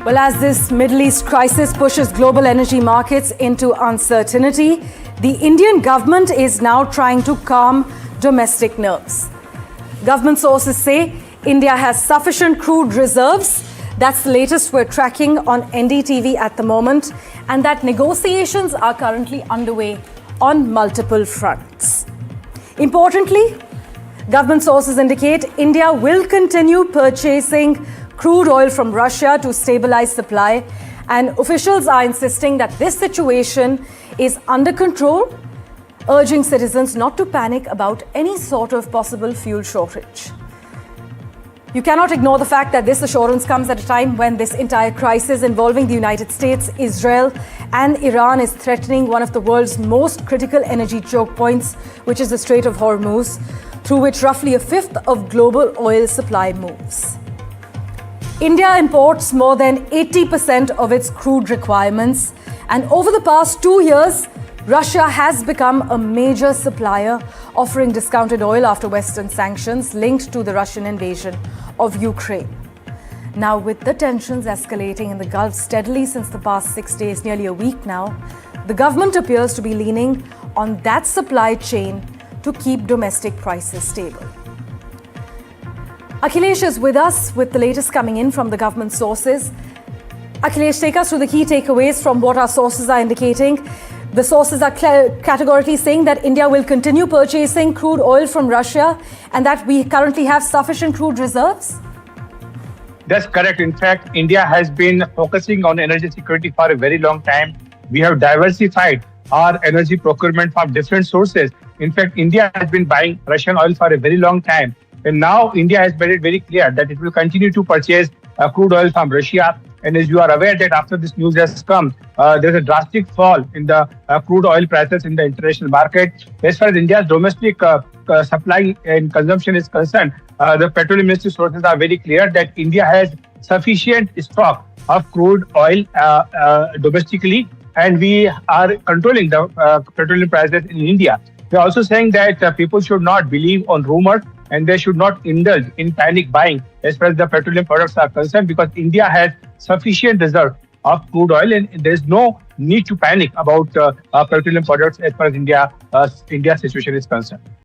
Well, as this Middle East crisis pushes global energy markets into uncertainty, the Indian government is now trying to calm domestic nerves. Government sources say India has sufficient crude reserves. That's the latest we're tracking on NDTV at the moment, and that negotiations are currently underway on multiple fronts. Importantly, government sources indicate India will continue purchasing crude oil from Russia to stabilize supply, and officials are insisting that this situation is under control, urging citizens not to panic about any sort of possible fuel shortage. You cannot ignore the fact that this assurance comes at a time when this entire crisis involving the United States, Israel, and Iran is threatening one of the world's most critical energy choke points, which is the Strait of Hormuz, through which roughly a fifth of global oil supply moves. India imports more than 80% of its crude requirements, and over the past 2 years, Russia has become a major supplier, offering discounted oil after Western sanctions linked to the Russian invasion of Ukraine. Now, with the tensions escalating in the Gulf steadily since the past 6 days, nearly a week now, the government appears to be leaning on that supply chain to keep domestic prices stable. Akhilesh is with us with the latest coming in from the government sources. Akhilesh, take us through the key takeaways from what our sources are indicating. The sources are categorically saying that India will continue purchasing crude oil from Russia and that we currently have sufficient crude reserves? That's correct. In fact, India has been focusing on energy security for a very long time. We have diversified our energy procurement from different sources. In fact, India has been buying Russian oil for a very long time. And now India has made it very clear that it will continue to purchase crude oil from Russia. And as you are aware that after this news has come, there's a drastic fall in the crude oil prices in the international market. As far as India's domestic supply and consumption is concerned, the petroleum ministry sources are very clear that India has sufficient stock of crude oil domestically, and we are controlling the petroleum prices in India. They're also saying that people should not believe on rumors and they should not indulge in panic buying as far as the petroleum products are concerned, because India has sufficient reserve of crude oil and there's no need to panic about petroleum products as far as India's situation is concerned.